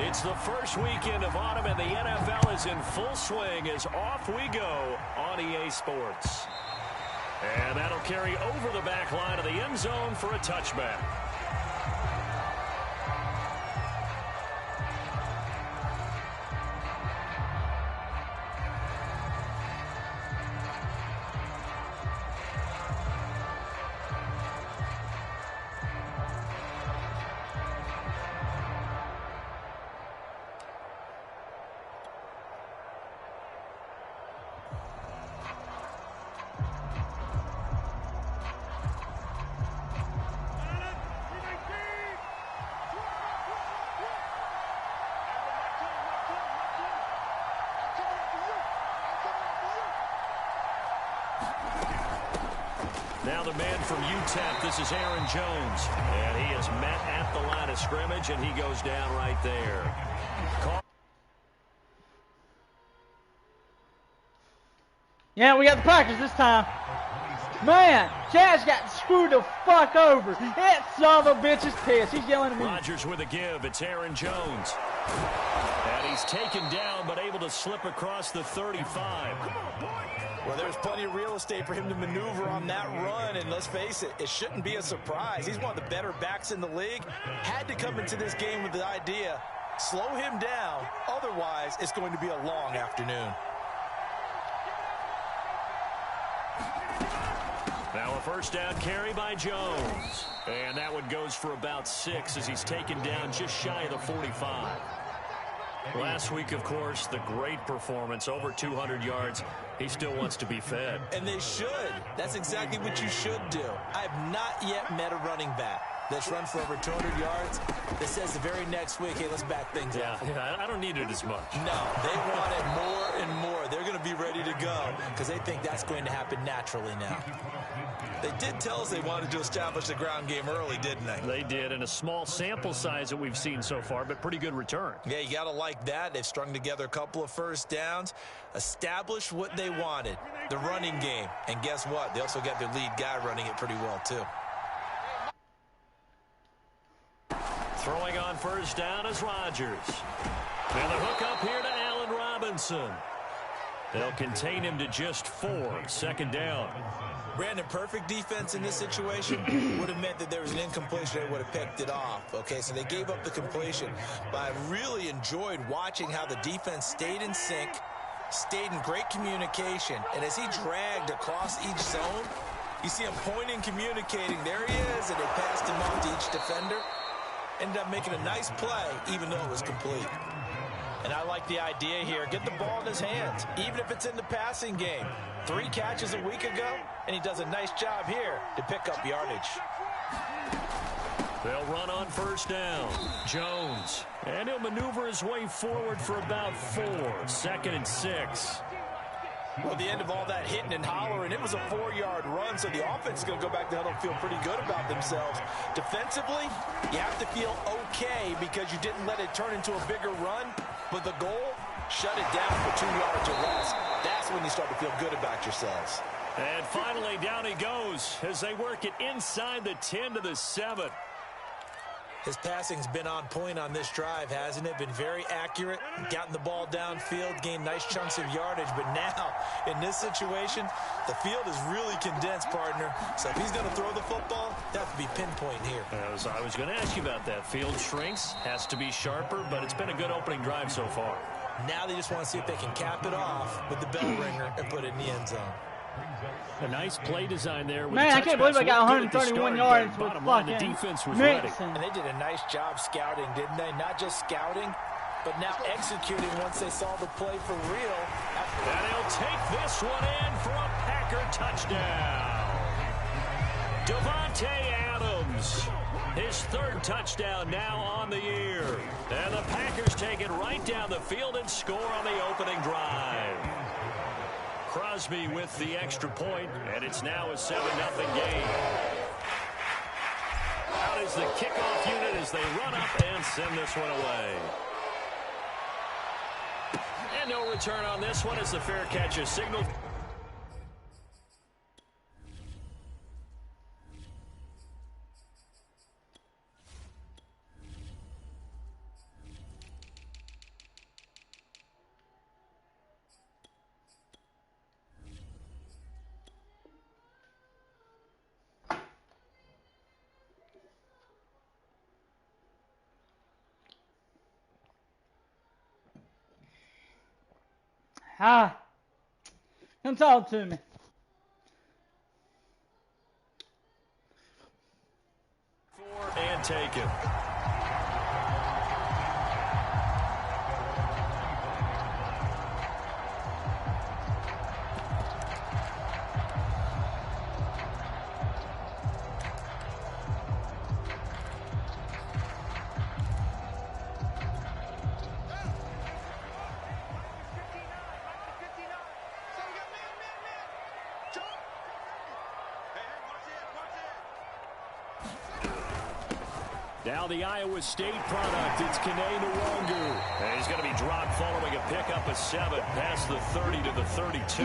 It's the first weekend of autumn, and the NFL is in full swing as off we go on EA Sports. And that'll carry over the back line of the end zone for a touchback. Now the man from UTEP, this is Aaron Jones. And he is met at the line of scrimmage, and he goes down right there. Yeah, we got the Packers this time. Man, Chaz got screwed the fuck over. That son of a bitch is pissed. He's yelling at me. Rodgers with a give. It's Aaron Jones. And he's taken down, but able to slip across the 35. Well, there's plenty of real estate for him to maneuver on that run, and let's face it, it shouldn't be a surprise. He's one of the better backs in the league. Had to come into this game with the idea, slow him down, otherwise it's going to be a long afternoon. Now a first down carry by Jones. And that one goes for about 6 as he's taken down just shy of the 45. Last week, of course, the great performance, over 200 yards. He still wants to be fed. And they should. That's exactly what you should do. I have not yet met a running back that's run for over 200 yards that says the very next week, hey, let's back things up. Yeah, I don't need it as much. No, they want it more and more. They're going to be ready to go because they think that's going to happen naturally now. They did tell us they wanted to establish the ground game early, didn't they? They did, and a small sample size that we've seen so far, but pretty good return. Yeah, you got to like that. They've strung together a couple of first downs, established what they wanted, the running game. And guess what? They also got their lead guy running it pretty well, too. Throwing on first down is Rodgers. And the hook up here to Allen Robinson. They'll contain him to just 4, second down. Brandon, perfect defense in this situation would have meant that there was an incompletion. They would have picked it off. Okay, so they gave up the completion. But I really enjoyed watching how the defense stayed in sync, stayed in great communication. And as he dragged across each zone, you see him pointing, communicating. There he is, and they passed him off to each defender. Ended up making a nice play, even though it was complete. And I like the idea here. Get the ball in his hands, even if it's in the passing game. 3 catches a week ago, and he does a nice job here to pick up yardage. They'll run on first down. Jones. And he'll maneuver his way forward for about 4, second and 6. Well, the end of all that hitting and hollering, it was a 4-yard run, so the offense is going to go back to huddle and feel pretty good about themselves. Defensively, you have to feel okay because you didn't let it turn into a bigger run, but the goal, shut it down for 2 yards or less. That's when you start to feel good about yourselves. And finally, down he goes as they work it inside the 10 to the 7. His passing's been on point on this drive, hasn't it? Been very accurate, gotten the ball downfield, gained nice chunks of yardage. But now, in this situation, the field is really condensed, partner. So if he's going to throw the football, that would be pinpoint here. I was going to ask you about that. Field shrinks, has to be sharper, but it's been a good opening drive so far. Now they just want to see if they can cap it off with the bell ringer and put it in the end zone. A nice play design there. Man, I can't believe I got 131 yards with fucking defense was ready. And they did a nice job scouting, didn't they? Not just scouting, but now executing once they saw the play for real. And he'll take this one in for a Packer touchdown. Devontae Adams, his 3rd touchdown now on the year. And the Packers take it right down the field and score on the opening drive. Crosby with the extra point, and it's now a 7-0 game. Out is the kickoff unit as they run up and send this one away. And no return on this one as the fair catch is signaled. Ah. Come talk to me. And taken. Now the Iowa State product, it's Kene Nwangu. And he's going to be dropped following a pickup of 7 past the 30 to the 32.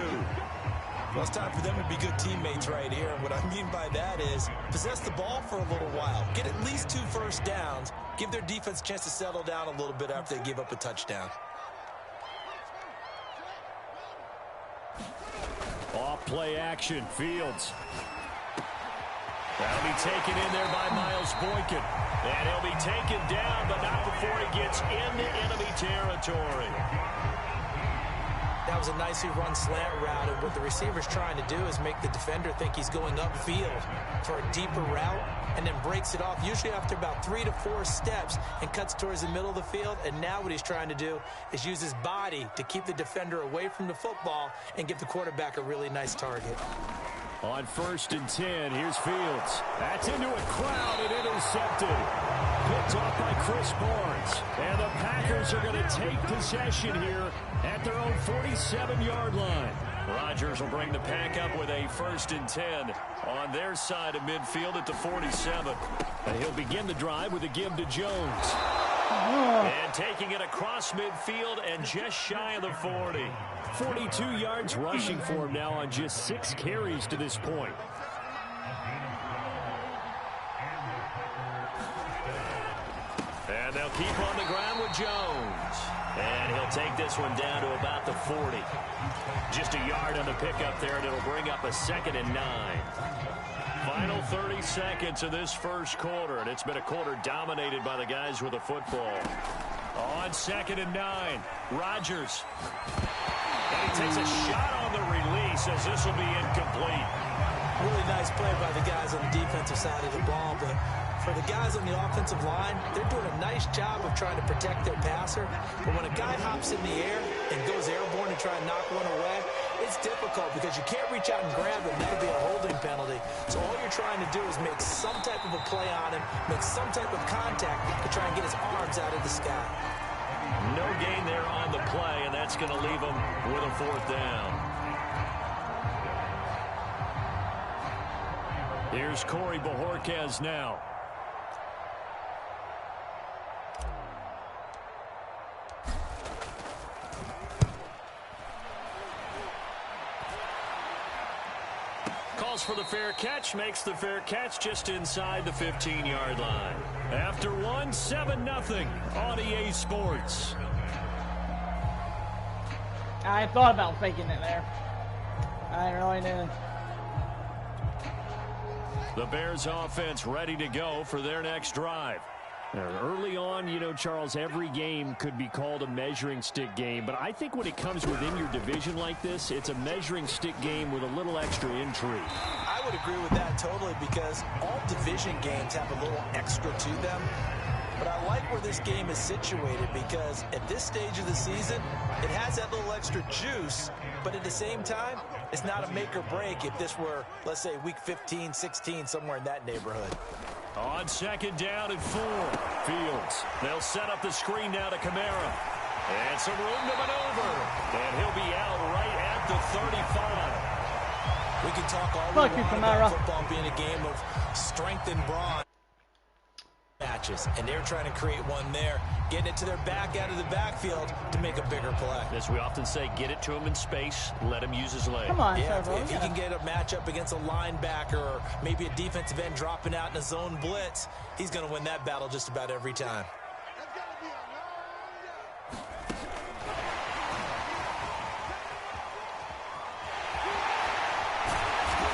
Well, it's time for them to be good teammates right here. And what I mean by that is possess the ball for a little while. Get at least 2 first downs. Give their defense a chance to settle down a little bit after they give up a touchdown. Off play action, Fields. That'll be taken in there by Miles Boykin. And he'll be taken down, but not before he gets into enemy territory. That was a nicely run slant route, and what the receiver's trying to do is make the defender think he's going upfield for a deeper route, and then breaks it off, usually after about 3 to 4 steps, and cuts towards the middle of the field. And now what he's trying to do is use his body to keep the defender away from the football and give the quarterback a really nice target. On 1st and 10, here's Fields. That's into a crowd and intercepted. Picked off by Chris Barnes. And the Packers are going to take possession here at their own 47-yard line. Rodgers will bring the pack up with a 1st and 10 on their side of midfield at the 47. And he'll begin the drive with a give to Jones. And taking it across midfield and just shy of the 40. 42 yards rushing for him now on just 6 carries to this point. And they'll keep on the ground with Jones. And he'll take this one down to about the 40. Just a yard on the pickup there, and it'll bring up a 2nd and 9. Final 30 seconds of this first quarter, and it's been a quarter dominated by the guys with the football. On 2nd and 9, Rodgers. And he takes a shot on the release as this will be incomplete. Really nice play by the guys on the defensive side of the ball, but for the guys on the offensive line, they're doing a nice job of trying to protect their passer. But when a guy hops in the air and goes airborne and try and knock one away, it's difficult because you can't reach out and grab him. That'll be a holding penalty. So all you're trying to do is make some type of a play on him, make some type of contact to try and get his arms out of the sky. No gain there on the play, and that's going to leave him with a 4th down. Here's Corey Bojorquez now. Calls for the fair catch, makes the fair catch just inside the 15-yard line. After 1, 7-0 on EA Sports. I thought about faking it there. I really didn't. The Bears offense ready to go for their next drive. Early on, you know, Charles, every game could be called a measuring stick game, but I think when it comes within your division like this, it's a measuring stick game with a little extra intrigue. I would agree with that totally because all division games have a little extra to them. But I like where this game is situated because at this stage of the season, it has that little extra juice, but at the same time, it's not a make or break if this were, let's say, week 15, 16, somewhere in that neighborhood. On 2nd down and 4, Fields. They'll set up the screen now to Kamara. And some room to maneuver. And he'll be out right at the 35. We can talk all we want about football being a game of strength and brawn matches, and they're trying to create one there, getting it to their back out of the backfield to make a bigger play. As we often say, get it to him in space, let him use his leg. Come on, yeah, if he can get a matchup against a linebacker or maybe a defensive end dropping out in a zone blitz, he's going to win that battle just about every time.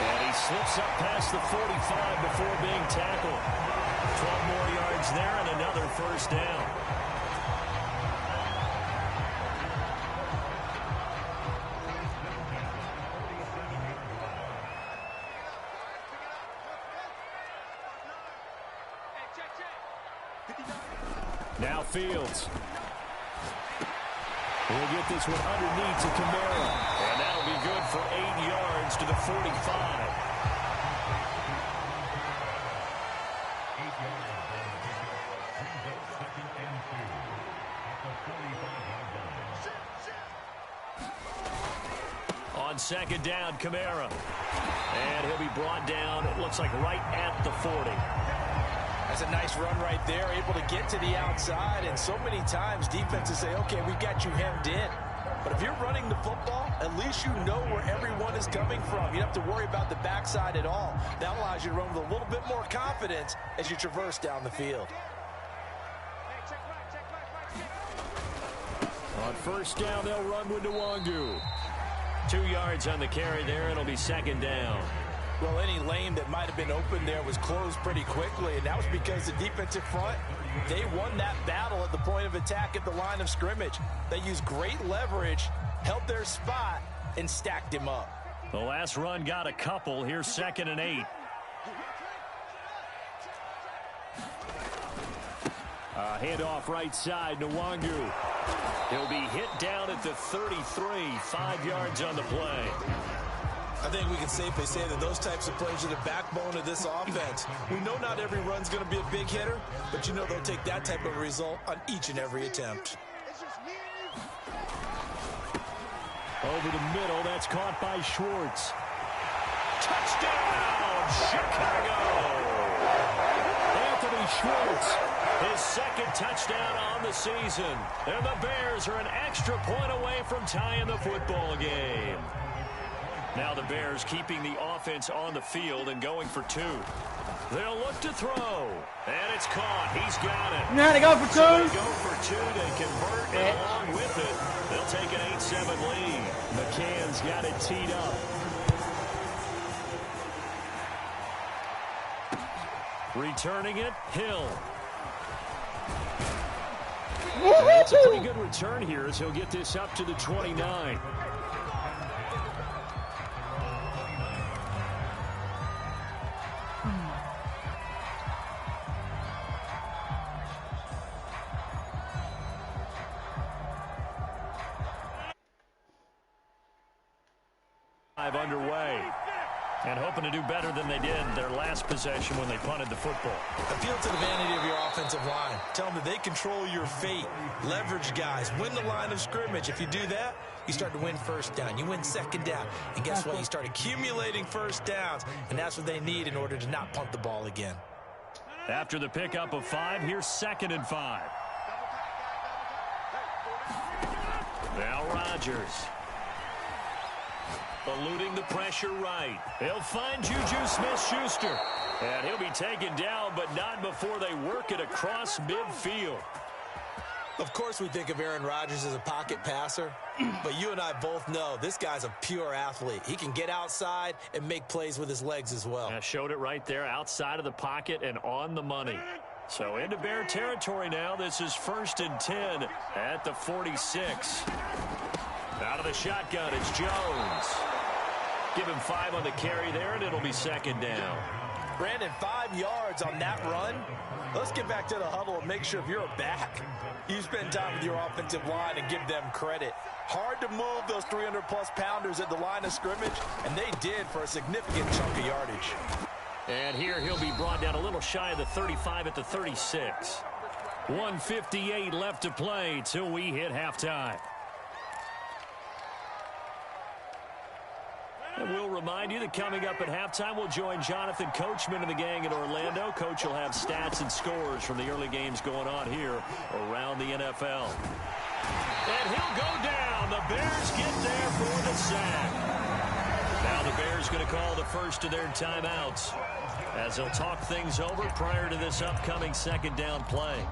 And he slips up past the 45 before being tackled. 12 more yards there and another 1st down. Now Fields. We'll get this one underneath to Kamara. And that'll be good for 8 yards to the 45. On second down, Kamara. And he'll be brought down, it looks like right at the 40. That's a nice run right there, able to get to the outside. And so many times defenses say, okay, we got you hemmed in. But if you're running the football, at least you know where everyone is coming from. You don't have to worry about the backside at all. That allows you to run with a little bit more confidence as you traverse down the field. On first down, they'll run with Nwangu. 2 yards on the carry there, and it'll be second down. Well, any lane that might have been open there was closed pretty quickly, and that was because the defensive front, they won that battle at the point of attack at the line of scrimmage. They used great leverage, held their spot, and stacked him up. The last run got a couple. Here's 2nd and 8. Handoff right side, Nwangu. He'll be hit down at the 33, 5 yards on the play. I think we can safely say that those types of plays are the backbone of this offense. We know not every run's going to be a big hitter, but you know they'll take that type of result on each and every attempt. Over the middle, that's caught by Schwartz. Touchdown, Chicago! Anthony Schwartz, his 2nd touchdown on the season. And the Bears are an extra point away from tying the football game. Now the Bears keeping the offense on the field and going for 2. They'll look to throw. And it's caught. He's got it. Now they go for 2. So they go for 2. They convert, and along with it, they'll take an 8-7 lead. McCann's got it teed up. Returning it, Hill. It's a pretty good return here as he'll get this up to the 29. Underway. And hoping to do better than they did their last possession when they punted the football. Appeal to the vanity of your offensive line. Tell them that they control your fate. Leverage guys. Win the line of scrimmage. If you do that, you start to win first down. You win second down. And guess what? You start accumulating first downs. And that's what they need in order to not punt the ball again. After the pickup of 5, here's 2nd and 5. Now Rodgers. Eluding the pressure right. He'll find Juju Smith-Schuster. And he'll be taken down, but not before they work it across midfield. Of course we think of Aaron Rodgers as a pocket passer, but you and I both know this guy's a pure athlete. He can get outside and make plays with his legs as well. Yeah, showed it right there, outside of the pocket and on the money. So into Bear territory now. This is 1st and 10 at the 46. Out of the shotgun, it's Jones. Give him 5 on the carry there, and it'll be 2nd down. Brandon, 5 yards on that run. Let's get back to the huddle and make sure if you're a back, you spend time with your offensive line and give them credit. Hard to move those 300-plus pounders at the line of scrimmage, and they did for a significant chunk of yardage. And here he'll be brought down a little shy of the 35 at the 36. 1:58 left to play till we hit halftime. And we'll remind you that coming up at halftime, we'll join Jonathan Coachman and the gang in Orlando. Coach will have stats and scores from the early games going on here around the NFL. And he'll go down. The Bears get there for the sack. Now the Bears going to call the first of their timeouts as they'll talk things over prior to this upcoming 2nd down play.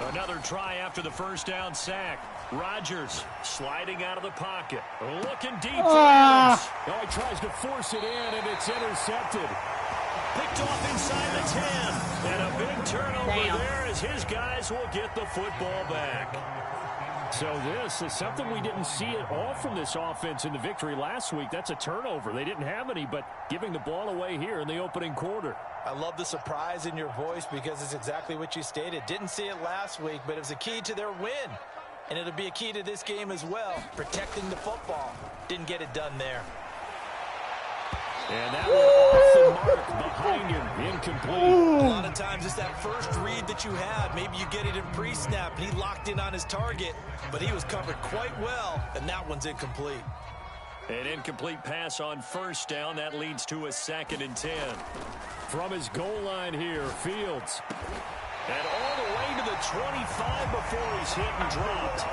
Another try after the first down sack. Rodgers sliding out of the pocket. Looking deep for Adams. Oh, he tries to force it in, and it's intercepted. Picked off inside the 10. And a big turnover there as his guys will get the football back. So this is something we didn't see at all from this offense in the victory last week. That's a turnover. They didn't have any, but giving the ball away here in the opening quarter. I love the surprise in your voice because it's exactly what you stated. Didn't see it last week, but it was a key to their win. And it'll be a key to this game as well, protecting the football. Didn't get it done there. And that one off the mark behind him, incomplete. A lot of times it's that first read that you have. Maybe you get it in pre-snap, and he locked in on his target, but he was covered quite well, and that one's incomplete. An incomplete pass on first down. That leads to a 2nd and 10. From his goal line here, Fields. And all the way to the 25 before he's hit and dropped.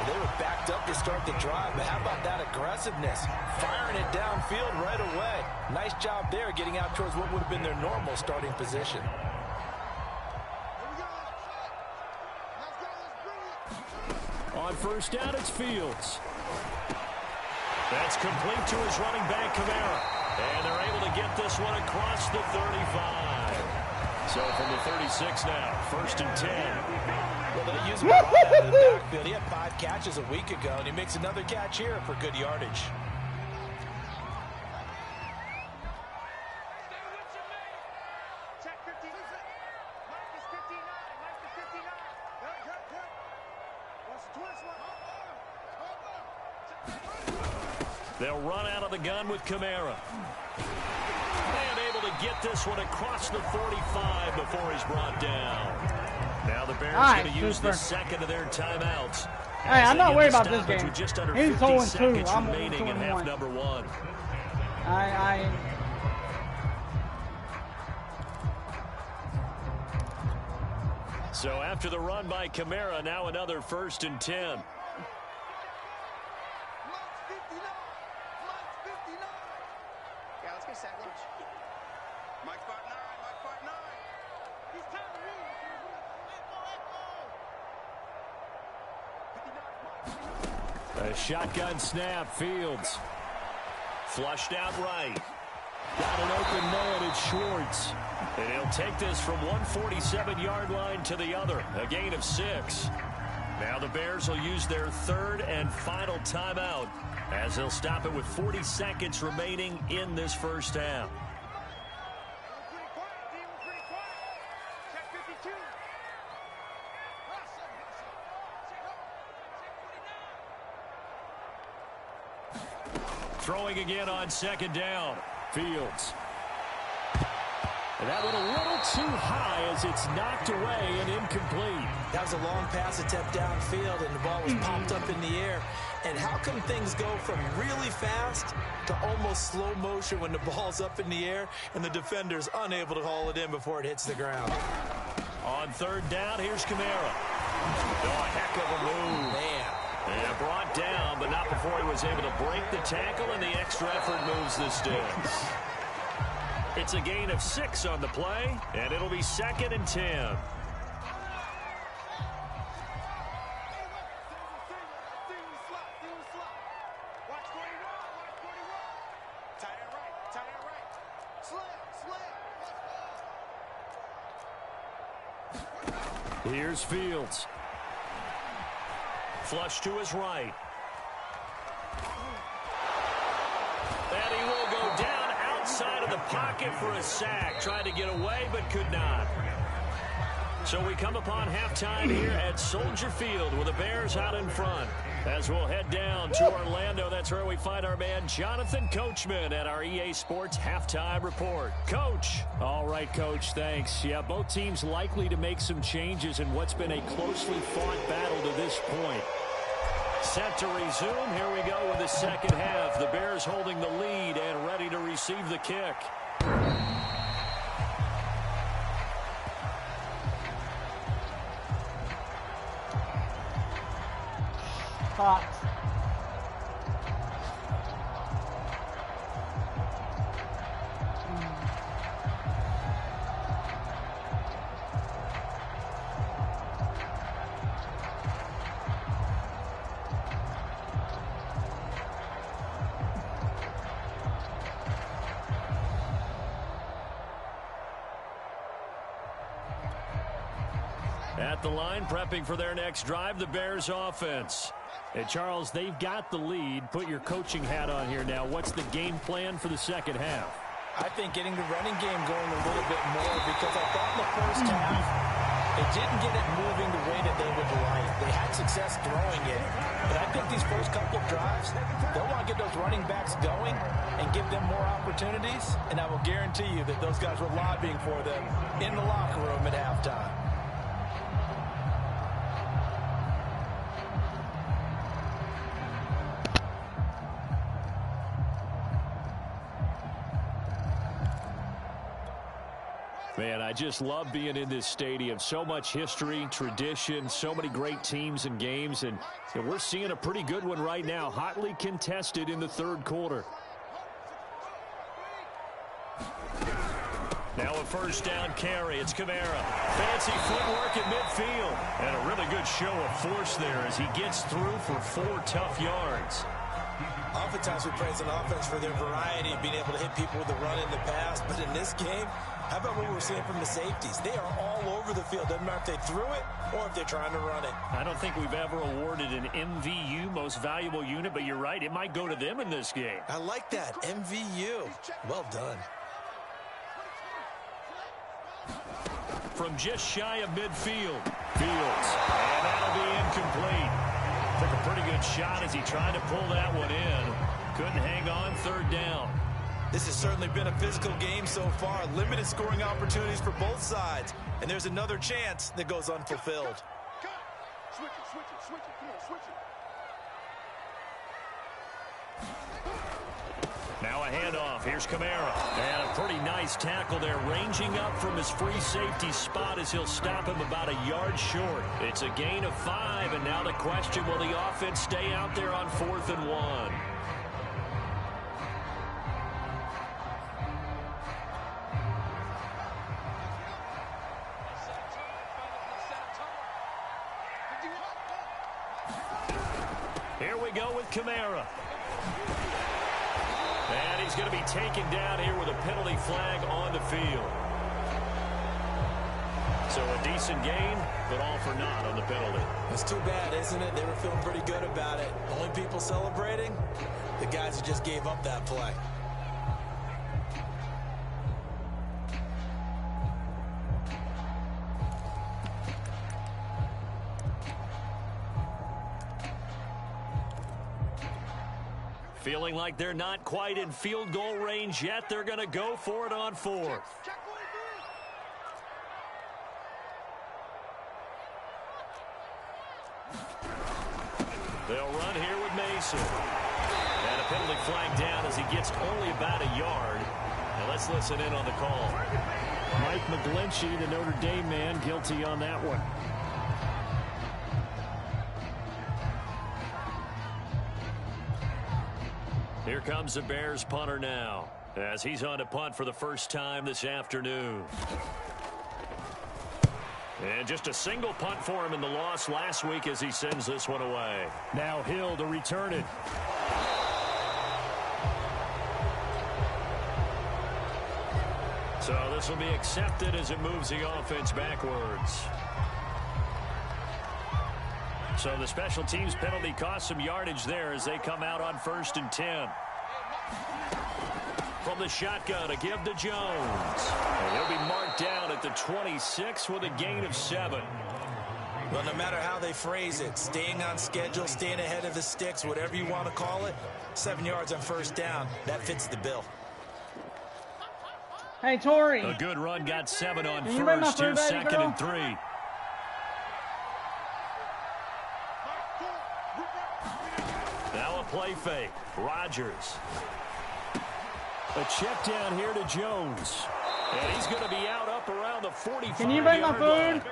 They were backed up to start the drive, but how about that aggressiveness? Firing it downfield right away. Nice job there getting out towards what would have been their normal starting position. On first down, it's Fields. That's complete to his running back, Kamara. And they're able to get this one across the 35. So from the 36 now, 1st and 10. Well, they use him a lot out of the backfield. He had 5 catches a week ago, and he makes another catch here for good yardage. They'll run out of the gun with Kamara. And able to get this one across the 45 before he's brought down. Now the Bears going to use the second of their timeouts. Hey, I'm not worried about this game. With just under He's 50 seconds 0-2. I'm remaining in half number 1. So after the run by Kamara, now another 1st and 10. A shotgun snap, Fields. Flushed out right. Got an open man, it's Schwartz. And he'll take this from 147-yard line to the other. A gain of 6. Now the Bears will use their 3rd and final timeout as they'll stop it with 40 seconds remaining in this first half. Throwing again on 2nd down. Fields. And that one a little too high as it's knocked away and incomplete. That was a long pass attempt downfield, and the ball was popped up in the air. And how come things go from really fast to almost slow motion when the ball's up in the air and the defender's unable to haul it in before it hits the ground? On 3rd down, here's Kamara. Oh, a heck of a move. Man. And brought down, but not before he was able to break the tackle, and the extra effort moves the sticks. It's a gain of 6 on the play, and it'll be 2nd and 10. Here's Fields. Flush to his right. And he will go down outside of the pocket for a sack. Tried to get away, but could not. So we come upon halftime here at Soldier Field with the Bears out in front. As we'll head down to Orlando, that's where we find our man Jonathan Coachman at our EA Sports Halftime Report. Coach. All right, Coach, thanks. Yeah, both teams likely to make some changes in what's been a closely fought battle to this point. Set to resume. Here we go with the second half. The Bears holding the lead and ready to receive the kick. Hot. At the line, prepping for their next drive, the Bears offense. And Charles, they've got the lead. Put your coaching hat on here now. What's the game plan for the second half? I think getting the running game going a little bit more, because I thought in the first half they didn't get it moving the way that they would like. They had success throwing it, but I think these first couple of drives, they'll want to get those running backs going and give them more opportunities, and I will guarantee you that those guys were lobbying for them in the locker room at halftime. Man, I just love being in this stadium. So much history, tradition, so many great teams and games, and we're seeing a pretty good one right now, hotly contested in the third quarter. Now a first down carry. It's Kamara. Fancy footwork in midfield. And a really good show of force there as he gets through for 4 tough yards. Oftentimes we praise an offense for their variety, being able to hit people with the run in the past. But in this game, how about what we're seeing from the safeties? They are all over the field. Doesn't matter if they threw it or if they're trying to run it. I don't think we've ever awarded an MVU, most valuable unit, but you're right. It might go to them in this game. I like that. MVU. Well done. From just shy of midfield. Fields. And that'll be incomplete. Took a pretty good shot as he tried to pull that one in. Couldn't hang on, third down. This has certainly been a physical game so far. Limited scoring opportunities for both sides. And there's another chance that goes unfulfilled. Switch it. Come on, switch it. Now a handoff. Here's Kamara. And a pretty nice tackle there, ranging up from his free safety spot as he'll stop him about a yard short. It's a gain of 5, and now the question, will the offense stay out there on 4th and 1? Here we go with Kamara. And he's going to be taken down here with a penalty flag on the field. So a decent gain, but all for naught on the penalty. It's too bad, isn't it? They were feeling pretty good about it. Only people celebrating, the guys who just gave up that play. Feeling like they're not quite in field goal range yet. They're going to go for it on 4th. They'll run here with Mason. And a penalty flag down as he gets only about a yard. Now let's listen in on the call. Mike McGlinchey, the Notre Dame man, guilty on that one. Here comes the Bears punter now, as he's on to punt for the first time this afternoon. And just a single punt for him in the loss last week as he sends this one away. Now Hill to return it. So this will be accepted as it moves the offense backwards. So the special teams penalty cost some yardage there as they come out on 1st and 10. From the shotgun, a give to Jones. And he'll be marked down at the 26 with a gain of 7. Well, no matter how they phrase it, staying on schedule, staying ahead of the sticks, whatever you want to call it, 7 yards on 1st down, that fits the bill. Hey, Tori. A good run, got 7 on Can you bring my 1st, food, baby 2nd girl? and 3. Now a play fake. Rodgers. A check down here to Jones. And he's going to be out up around the 45-yard Can you bring my line. food?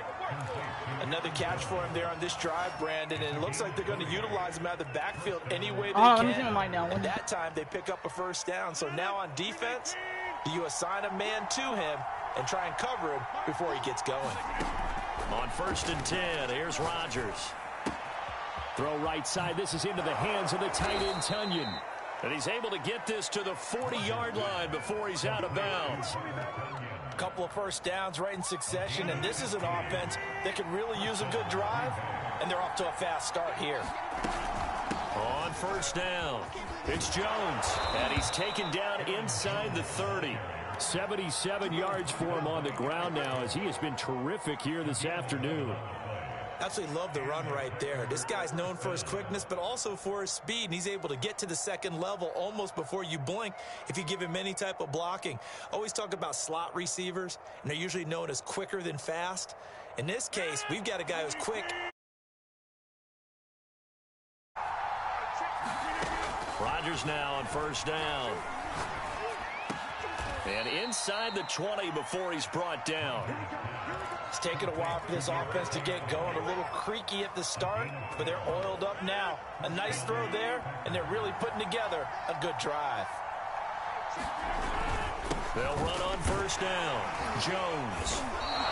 Another catch for him there on this drive, Brandon, and it looks like they're going to utilize him out of the backfield any way they can. Let me see my mic down. At that time, they pick up a 1st down. So now on defense, do you assign a man to him and try and cover him before he gets going? On 1st and 10, here's Rodgers. Throw right side. This is into the hands of the tight end, Tunyon. And he's able to get this to the 40-yard line before he's out of bounds. A couple of first downs right in succession, and this is an offense that could really use a good drive, and they're off to a fast start here. On first down, it's Jones, and he's taken down inside the 30. 77 yards for him on the ground now, as he has been terrific here this afternoon. Absolutely love the run right there. This guy's known for his quickness, but also for his speed, and he's able to get to the second level almost before you blink if you give him any type of blocking. Always talk about slot receivers, and they're usually known as quicker than fast. In this case, we've got a guy who's quick. Rodgers now on first down. And inside the 20 before he's brought down. It's taken a while for this offense to get going. A little creaky at the start, but they're oiled up now. A nice throw there, and they're really putting together a good drive. They'll run on first down. Jones.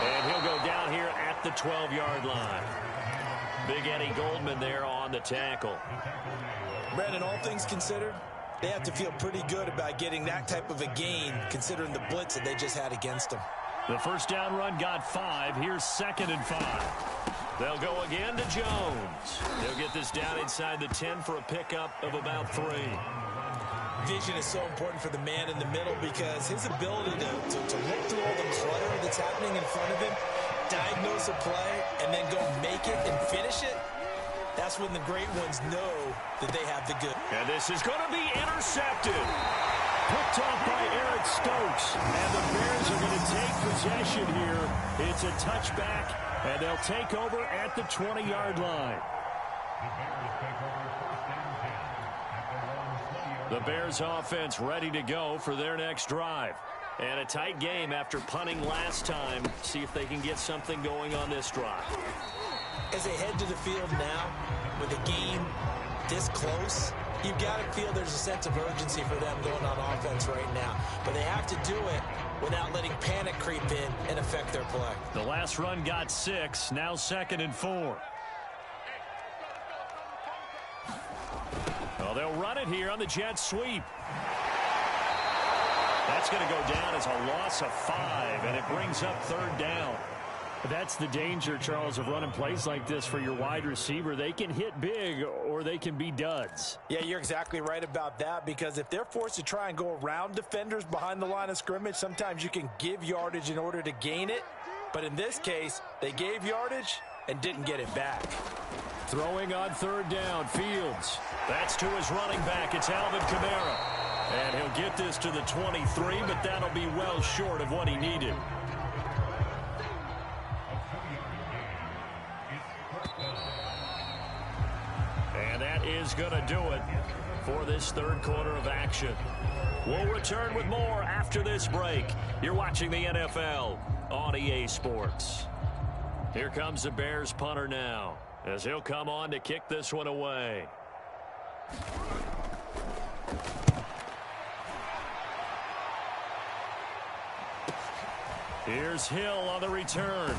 And he'll go down here at the 12-yard line. Big Eddie Goldman there on the tackle. Brandon, all things considered, they have to feel pretty good about getting that type of a gain, considering the blitz that they just had against them. The first down run got 5. Here's 2nd and 5. They'll go again to Jones. They'll get this down inside the 10 for a pickup of about 3. Vision is so important for the man in the middle because his ability to look through all the clutter that's happening in front of him, diagnose a play, and then go make it and finish it, that's when the great ones know that they have the good. And this is going to be intercepted. Picked off by Eric Stokes. And the Bears are going to take possession here. It's a touchback, and they'll take over at the 20-yard line. The Bears offense ready to go for their next drive. And a tight game after punting last time. See if they can get something going on this drive. As they head to the field now, with the game this close, you've got to feel there's a sense of urgency for them going on offense right now. But they have to do it without letting panic creep in and affect their play. The last run got 6, now 2nd and 4. Well, they'll run it here on the jet sweep. That's going to go down as a loss of 5, and it brings up 3rd down. That's the danger, Charles, of running plays like this for your wide receiver. They can hit big or they can be duds. Yeah, you're exactly right about that, because if they're forced to try and go around defenders behind the line of scrimmage, sometimes you can give yardage in order to gain it. But in this case, they gave yardage and didn't get it back. Throwing on 3rd down, Fields. That's to his running back. It's Alvin Kamara. And he'll get this to the 23, but that'll be well short of what he needed. And that is going to do it for this 3rd quarter of action. We'll return with more after this break. You're watching the NFL on EA Sports. Here comes the Bears punter now, as he'll come on to kick this one away. Here's Hill on the return.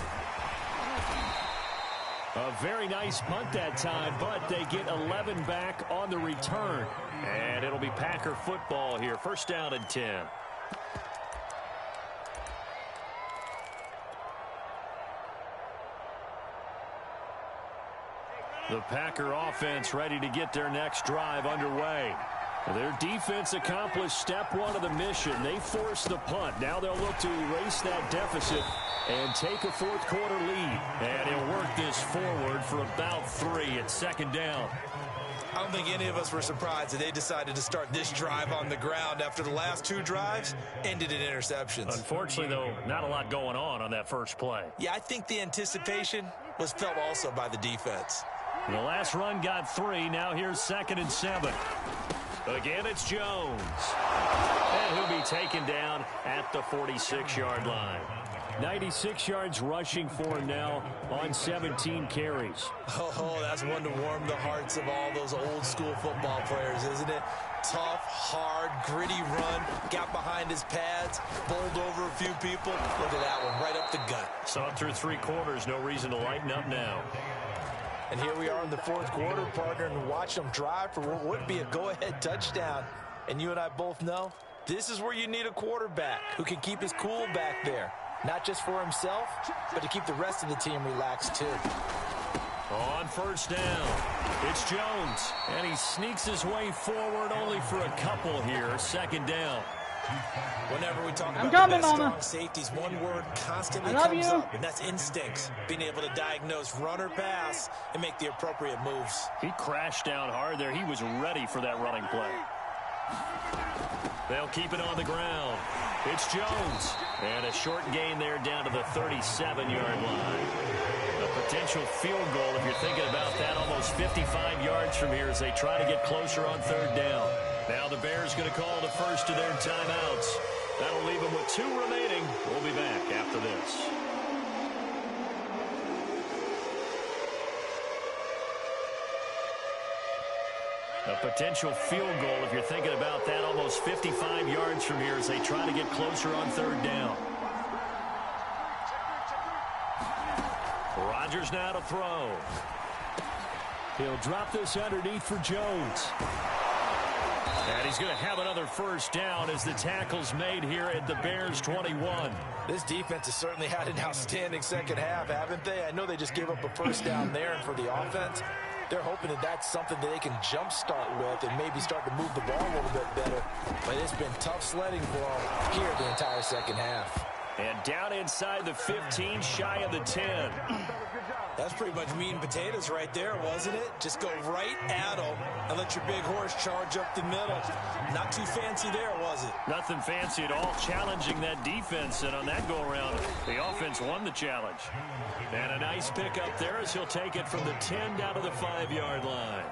A very nice punt that time, but they get 11 back on the return. And it'll be Packer football here. 1st down and 10. The Packer offense ready to get their next drive underway. Their defense accomplished step 1 of the mission. They forced the punt. Now they'll look to erase that deficit and take a 4th quarter lead. And he'll work this forward for about 3 at 2nd down. I don't think any of us were surprised that they decided to start this drive on the ground after the last 2 drives ended in interceptions. Unfortunately, though, not a lot going on that first play. Yeah, I think the anticipation was felt also by the defense. The last run got 3. Now here's 2nd and 7. Again, it's Jones. And he'll be taken down at the 46-yard line. 96 yards rushing for him now on 17 carries. Oh, that's one to warm the hearts of all those old-school football players, isn't it? Tough, hard, gritty run, got behind his pads, bowled over a few people. Look at that one, right up the gut. Saw it through 3 quarters, no reason to lighten up now. And here we are in the fourth quarter, partner, and watch them drive for what would be a go-ahead touchdown. And you and I both know this is where you need a quarterback who can keep his cool back there. Not just for himself, but to keep the rest of the team relaxed too. On first down, it's Jones, and he sneaks his way forward only for a couple here. Second down. Whenever we talk about coming, the best Mama. strong safeties, one word constantly I love comes you. up, and that's instincts. Being able to diagnose run or pass and make the appropriate moves. He crashed down hard there. He was ready for that running play. They'll keep it on the ground. It's Jones. And a short gain there down to the 37-yard line. A potential field goal, if you're thinking about that, almost 55 yards from here as they try to get closer on third down. Now the Bears going to call the first of their timeouts. That'll leave them with 2 remaining. We'll be back after this. A potential field goal, if you're thinking about that, almost 55 yards from here as they try to get closer on third down. Rodgers now to throw. He'll drop this underneath for Jones. And he's going to have another first down as the tackle's made here at the Bears 21. This defense has certainly had an outstanding second half, haven't they? I know they just gave up a first down there, and for the offense, they're hoping that that's something that they can jumpstart with and maybe start to move the ball a little bit better. But it's been tough sledding for them here the entire second half. And down inside the 15, shy of the 10. That's pretty much meat and potatoes right there, wasn't it? Just go right at them and let your big horse charge up the middle. Not too fancy there, was it? Nothing fancy at all, challenging that defense. And on that go-around, the offense won the challenge. And a nice pickup there as he'll take it from the 10 down to the 5-yard line.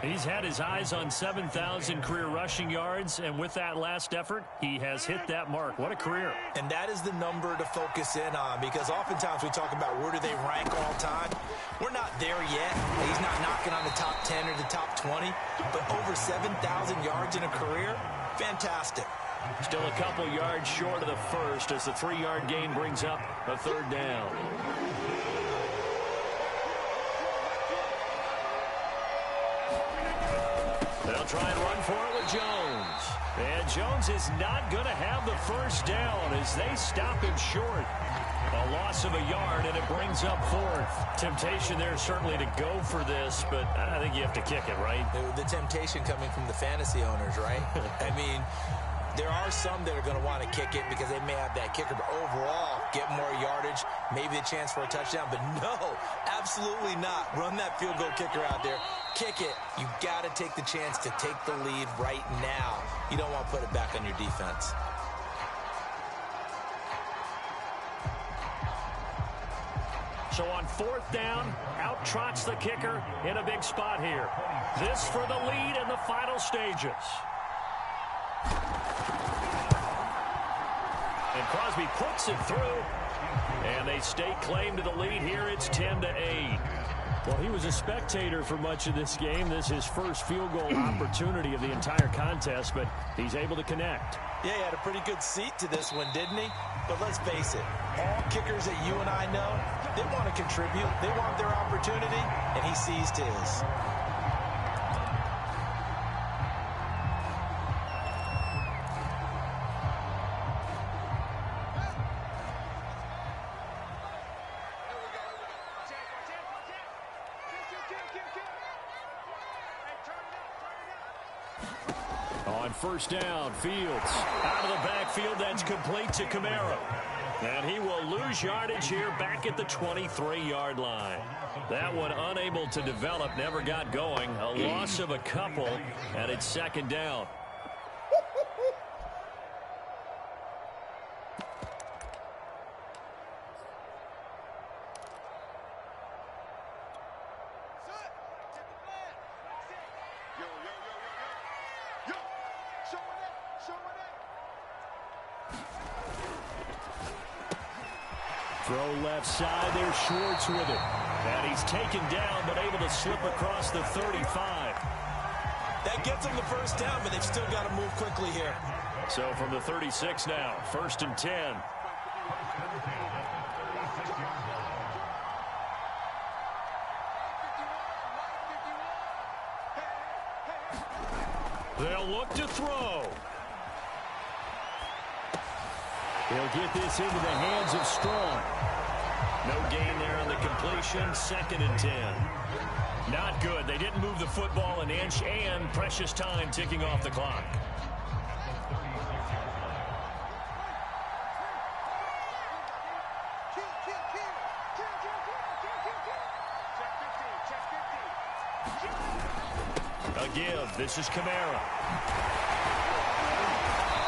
He's had his eyes on 7,000 career rushing yards, and with that last effort, he has hit that mark. What a career. And that is the number to focus in on, because oftentimes we talk about where do they rank all time. We're not there yet. He's not knocking on the top 10 or the top 20, but over 7,000 yards in a career, fantastic. Still a couple yards short of the first as the 3-yard gain brings up a third down. They'll try and run for it with Jones. And Jones is not going to have the first down as they stop him short. A loss of a yard, and it brings up fourth. Temptation there certainly to go for this, but I think you have to kick it, right? The temptation coming from the fantasy owners, right? I mean, there are some that are going to want to kick it because they may have that kicker, but overall, get more yardage, maybe a chance for a touchdown. But no, absolutely not. Run that field goal kicker out there. Kick it. You got to take the chance to take the lead right now. You don't want to put it back on your defense. So on fourth down, out trots the kicker in a big spot here. This for the lead in the final stages. And Crosby puts it through. And they stake claim to the lead here. It's 10-8. Well, he was a spectator for much of this game. This is his first field goal opportunity of the entire contest, but he's able to connect. Yeah, he had a pretty good seat to this one, didn't he? But let's face it, all kickers that you and I know, they want to contribute. They want their opportunity, and he seized his. On first down, Fields out of the backfield. That's complete to Kamara. And he will lose yardage here back at the 23-yard line. That one unable to develop, never got going. A loss of a couple, and it's second down. Throw left side, there's Schwartz with it. And he's taken down, but able to slip across the 35. That gets them the first down, but they've still got to move quickly here. So from the 36 now, 1st and 10. They'll look to throw. He'll get this into the hands of Strong. No gain there on the completion. 2nd and 10. Not good. They didn't move the football an inch, and precious time ticking off the clock. A give. This is Kamara.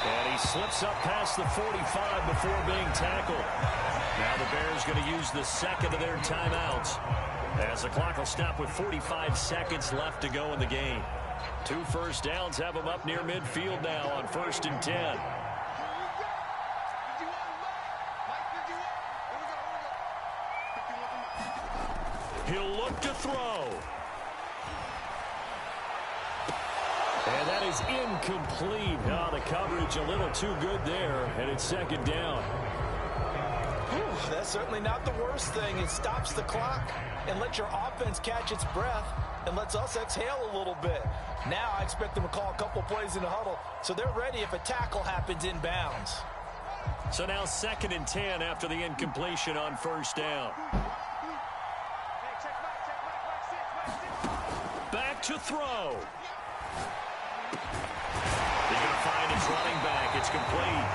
And he slips up past the 45 before being tackled. Now the Bears going to use the second of their timeouts, as the clock will stop with 45 seconds left to go in the game. 2 first downs have them up near midfield now on 1st and 10. He'll look to throw. And that is incomplete. Oh, the coverage a little too good there, and it's 2nd down. That's certainly not the worst thing. It stops the clock and lets your offense catch its breath and lets us exhale a little bit. Now I expect them to call a couple plays in the huddle, so they're ready if a tackle happens inbounds. So now 2nd and 10 after the incompletion on 1st down. Back to throw. He's going to find his running back. It's complete.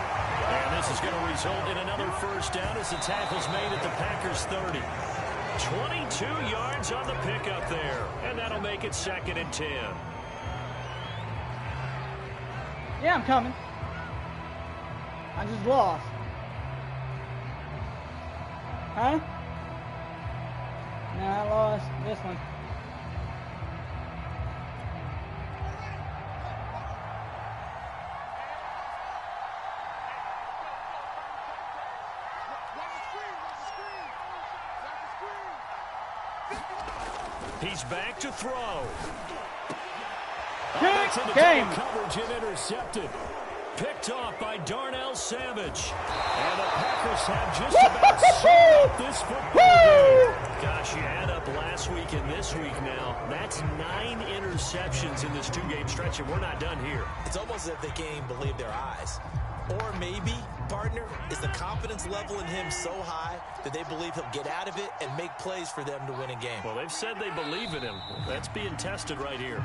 And this is going to result in another 1st down as the tackle's made at the Packers' 30. 22 yards on the pickup there. And that'll make it 2nd and 10. Yeah, I'm coming. I just lost. Huh? No, I lost this one. He's back to throw. Kick game. Coverage and intercepted. Picked off by Darnell Savage. And the Packers have just about summed up this football game. Gosh, you add up last week and this week now. That's 9 interceptions in this 2-game stretch, and we're not done here. It's almost as if they can't even believe their eyes. Or maybe, partner, is the confidence level in him so high that they believe he'll get out of it and make plays for them to win a game. Well, they've said they believe in him. That's being tested right here.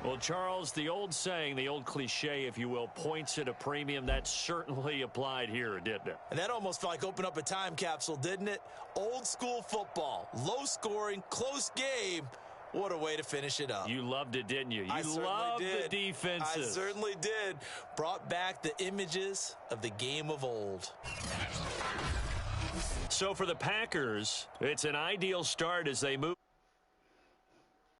Well, Charles, the old saying, the old cliche, if you will, points at a premium, that certainly applied here, didn't it? And that almost felt like open up a time capsule, didn't it? Old school football, low scoring, close game. What a way to finish it up. You loved it, didn't you? I certainly loved did. The defenses. I certainly did. Brought back the images of the game of old. So for the Packers, it's an ideal start as they move.